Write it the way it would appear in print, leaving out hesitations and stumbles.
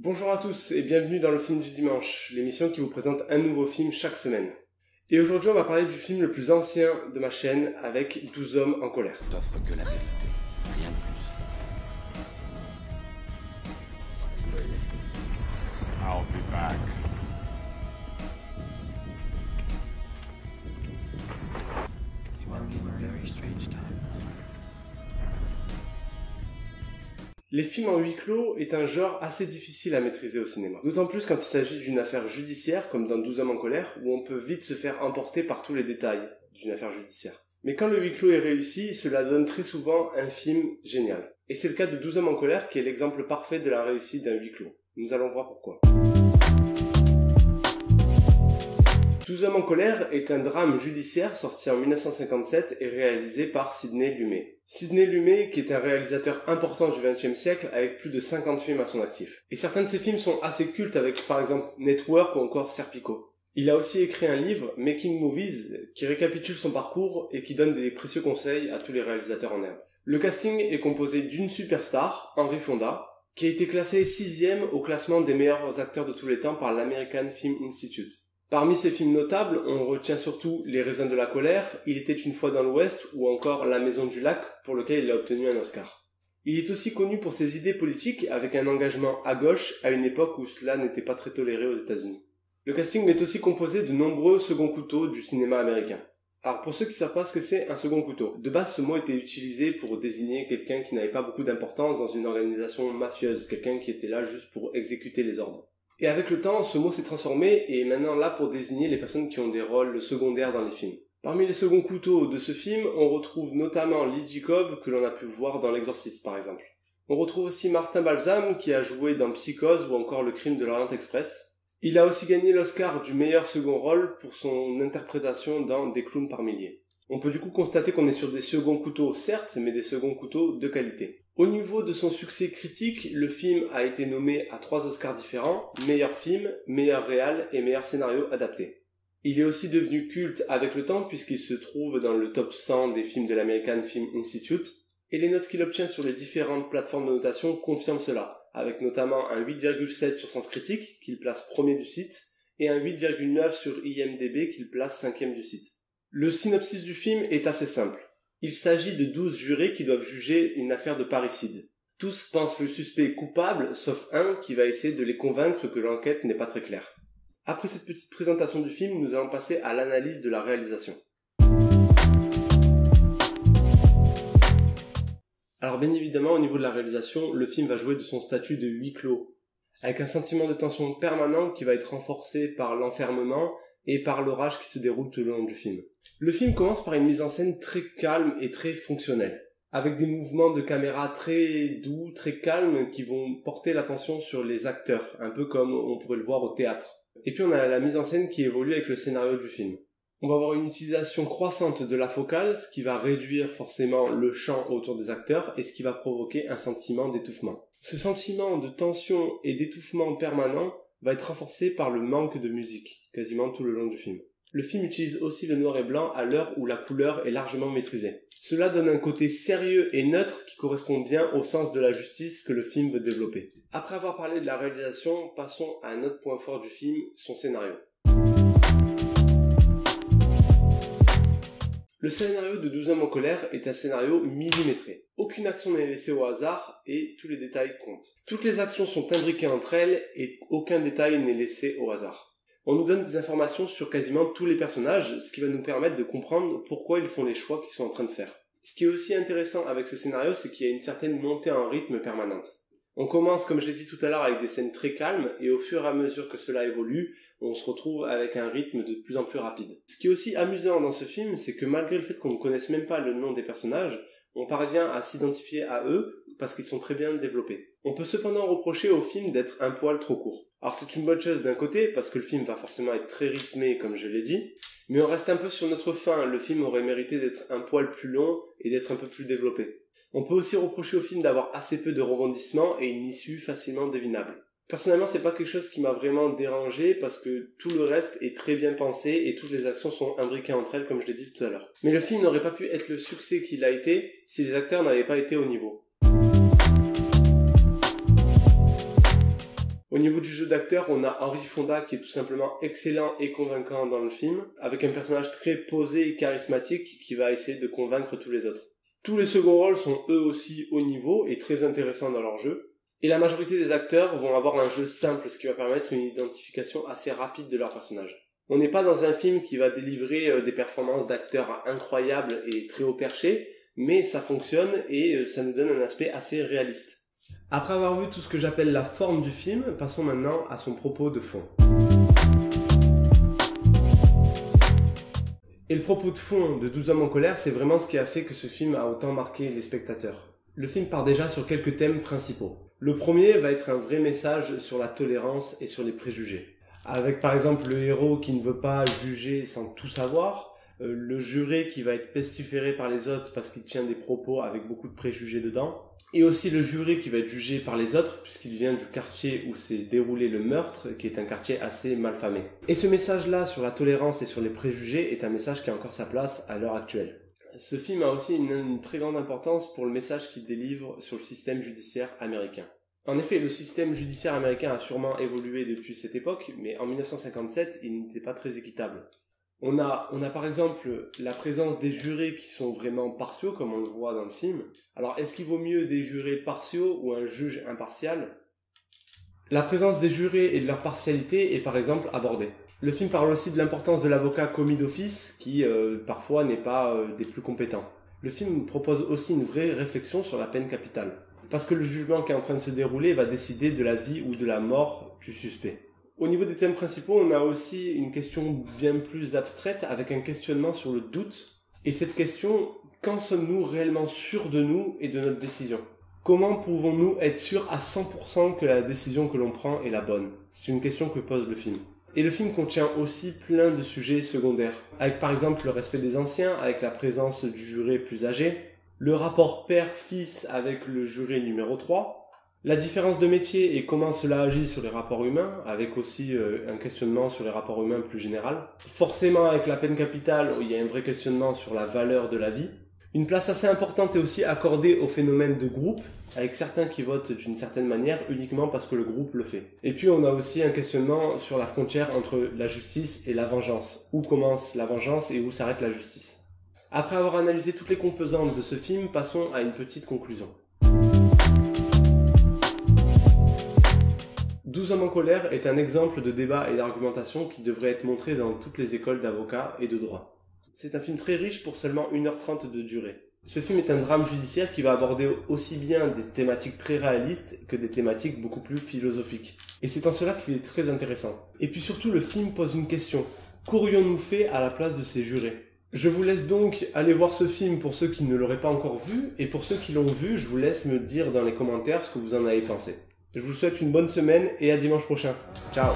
Bonjour à tous et bienvenue dans le film du dimanche, l'émission qui vous présente un nouveau film chaque semaine. Et aujourd'hui on va parler du film le plus ancien de ma chaîne avec 12 hommes en colère. T'offre que la vérité, rien de plus. I'll be back. You might be in a very strange time. Les films en huis clos est un genre assez difficile à maîtriser au cinéma. D'autant plus quand il s'agit d'une affaire judiciaire, comme dans 12 hommes en colère, où on peut vite se faire emporter par tous les détails d'une affaire judiciaire. Mais quand le huis clos est réussi, cela donne très souvent un film génial. Et c'est le cas de 12 hommes en colère qui est l'exemple parfait de la réussite d'un huis clos. Nous allons voir pourquoi. 12 hommes en colère est un drame judiciaire sorti en 1957 et réalisé par Sidney Lumet. Sidney Lumet, qui est un réalisateur important du XXe siècle avec plus de 50 films à son actif. Et certains de ses films sont assez cultes avec par exemple Network ou encore Serpico. Il a aussi écrit un livre, Making Movies, qui récapitule son parcours et qui donne des précieux conseils à tous les réalisateurs en herbe. Le casting est composé d'une superstar, Henry Fonda, qui a été classé 6e au classement des meilleurs acteurs de tous les temps par l'American Film Institute. Parmi ses films notables, on retient surtout Les raisins de la colère, Il était une fois dans l'Ouest ou encore La maison du lac, pour lequel il a obtenu un Oscar. Il est aussi connu pour ses idées politiques avec un engagement à gauche à une époque où cela n'était pas très toléré aux États-Unis. Le casting est aussi composé de nombreux seconds couteaux du cinéma américain. Alors pour ceux qui ne savent pas ce que c'est un second couteau, de base ce mot était utilisé pour désigner quelqu'un qui n'avait pas beaucoup d'importance dans une organisation mafieuse, quelqu'un qui était là juste pour exécuter les ordres. Et avec le temps, ce mot s'est transformé et est maintenant là pour désigner les personnes qui ont des rôles secondaires dans les films. Parmi les seconds couteaux de ce film, on retrouve notamment Lee Jacob, que l'on a pu voir dans L'Exorciste par exemple. On retrouve aussi Martin Balsam, qui a joué dans Psychose ou encore Le Crime de l'Orient Express. Il a aussi gagné l'Oscar du meilleur second rôle pour son interprétation dans Des clowns par milliers. On peut du coup constater qu'on est sur des seconds couteaux certes, mais des seconds couteaux de qualité. Au niveau de son succès critique, le film a été nommé à 3 Oscars différents, meilleur film, meilleur réal et meilleur scénario adapté. Il est aussi devenu culte avec le temps puisqu'il se trouve dans le top 100 des films de l'American Film Institute, et les notes qu'il obtient sur les différentes plateformes de notation confirment cela, avec notamment un 8,7 sur Sens Critique, qu'il place premier du site, et un 8,9 sur IMDb, qu'il place 5e du site. Le synopsis du film est assez simple. Il s'agit de 12 jurés qui doivent juger une affaire de parricide. Tous pensent le suspect coupable, sauf un qui va essayer de les convaincre que l'enquête n'est pas très claire. Après cette petite présentation du film, nous allons passer à l'analyse de la réalisation. Alors bien évidemment, au niveau de la réalisation, le film va jouer de son statut de huis clos, avec un sentiment de tension permanent qui va être renforcé par l'enfermement et par l'orage qui se déroule tout le long du film. Le film commence par une mise en scène très calme et très fonctionnelle, avec des mouvements de caméra très doux, très calmes, qui vont porter l'attention sur les acteurs, un peu comme on pourrait le voir au théâtre. Et puis on a la mise en scène qui évolue avec le scénario du film. On va avoir une utilisation croissante de la focale, ce qui va réduire forcément le champ autour des acteurs et ce qui va provoquer un sentiment d'étouffement. Ce sentiment de tension et d'étouffement permanent va être renforcé par le manque de musique, quasiment tout le long du film. Le film utilise aussi le noir et blanc à l'heure où la couleur est largement maîtrisée. Cela donne un côté sérieux et neutre qui correspond bien au sens de la justice que le film veut développer. Après avoir parlé de la réalisation, passons à un autre point fort du film, son scénario. Le scénario de 12 hommes en colère est un scénario millimétré. Aucune action n'est laissée au hasard et tous les détails comptent. Toutes les actions sont imbriquées entre elles et aucun détail n'est laissé au hasard. On nous donne des informations sur quasiment tous les personnages, ce qui va nous permettre de comprendre pourquoi ils font les choix qu'ils sont en train de faire. Ce qui est aussi intéressant avec ce scénario, c'est qu'il y a une certaine montée en rythme permanente. On commence, comme je l'ai dit tout à l'heure, avec des scènes très calmes, et au fur et à mesure que cela évolue, on se retrouve avec un rythme de plus en plus rapide. Ce qui est aussi amusant dans ce film, c'est que malgré le fait qu'on ne connaisse même pas le nom des personnages, on parvient à s'identifier à eux parce qu'ils sont très bien développés. On peut cependant reprocher au film d'être un poil trop court. Alors c'est une bonne chose d'un côté, parce que le film va forcément être très rythmé, comme je l'ai dit, mais on reste un peu sur notre faim. Le film aurait mérité d'être un poil plus long et d'être un peu plus développé. On peut aussi reprocher au film d'avoir assez peu de rebondissements et une issue facilement devinable. Personnellement, c'est pas quelque chose qui m'a vraiment dérangé parce que tout le reste est très bien pensé et toutes les actions sont imbriquées entre elles comme je l'ai dit tout à l'heure. Mais le film n'aurait pas pu être le succès qu'il a été si les acteurs n'avaient pas été au niveau. Au niveau du jeu d'acteur, on a Henry Fonda qui est tout simplement excellent et convaincant dans le film, avec un personnage très posé et charismatique qui va essayer de convaincre tous les autres. Tous les seconds rôles sont eux aussi haut niveau et très intéressants dans leur jeu. Et la majorité des acteurs vont avoir un jeu simple, ce qui va permettre une identification assez rapide de leur personnage. On n'est pas dans un film qui va délivrer des performances d'acteurs incroyables et très haut perchées, mais ça fonctionne et ça nous donne un aspect assez réaliste. Après avoir vu tout ce que j'appelle la forme du film, passons maintenant à son propos de fond. Et le propos de fond de 12 hommes en colère, c'est vraiment ce qui a fait que ce film a autant marqué les spectateurs. Le film part déjà sur quelques thèmes principaux. Le premier va être un vrai message sur la tolérance et sur les préjugés. Avec par exemple le héros qui ne veut pas juger sans tout savoir, le juré qui va être pestiféré par les autres parce qu'il tient des propos avec beaucoup de préjugés dedans, et aussi le juré qui va être jugé par les autres puisqu'il vient du quartier où s'est déroulé le meurtre, qui est un quartier assez malfamé. Et ce message-là sur la tolérance et sur les préjugés est un message qui a encore sa place à l'heure actuelle. Ce film a aussi une très grande importance pour le message qu'il délivre sur le système judiciaire américain. En effet, le système judiciaire américain a sûrement évolué depuis cette époque, mais en 1957, il n'était pas très équitable. On a par exemple la présence des jurés qui sont vraiment partiaux, comme on le voit dans le film. Alors, est-ce qu'il vaut mieux des jurés partiaux ou un juge impartial ? La présence des jurés et de leur partialité est par exemple abordée. Le film parle aussi de l'importance de l'avocat commis d'office, qui parfois n'est pas des plus compétents. Le film propose aussi une vraie réflexion sur la peine capitale, parce que le jugement qui est en train de se dérouler va décider de la vie ou de la mort du suspect. Au niveau des thèmes principaux, on a aussi une question bien plus abstraite avec un questionnement sur le doute. Et cette question, quand sommes-nous réellement sûrs de nous et de notre décision ? Comment pouvons-nous être sûrs à 100% que la décision que l'on prend est la bonne ? C'est une question que pose le film. Et le film contient aussi plein de sujets secondaires, avec par exemple le respect des anciens, avec la présence du juré plus âgé, le rapport père-fils avec le juré numéro 3, la différence de métier et comment cela agit sur les rapports humains, avec aussi un questionnement sur les rapports humains plus général. Forcément, avec la peine capitale, il y a un vrai questionnement sur la valeur de la vie. Une place assez importante est aussi accordée au phénomène de groupe, avec certains qui votent d'une certaine manière uniquement parce que le groupe le fait. Et puis on a aussi un questionnement sur la frontière entre la justice et la vengeance. Où commence la vengeance et où s'arrête la justice ? Après avoir analysé toutes les composantes de ce film, passons à une petite conclusion. 12 hommes en colère est un exemple de débat et d'argumentation qui devrait être montré dans toutes les écoles d'avocats et de droit. C'est un film très riche pour seulement 1h30 de durée. Ce film est un drame judiciaire qui va aborder aussi bien des thématiques très réalistes que des thématiques beaucoup plus philosophiques. Et c'est en cela qu'il est très intéressant. Et puis surtout, le film pose une question. Qu'aurions-nous fait à la place de ces jurés ? Je vous laisse donc aller voir ce film pour ceux qui ne l'auraient pas encore vu, et pour ceux qui l'ont vu, je vous laisse me dire dans les commentaires ce que vous en avez pensé. Je vous souhaite une bonne semaine et à dimanche prochain. Ciao.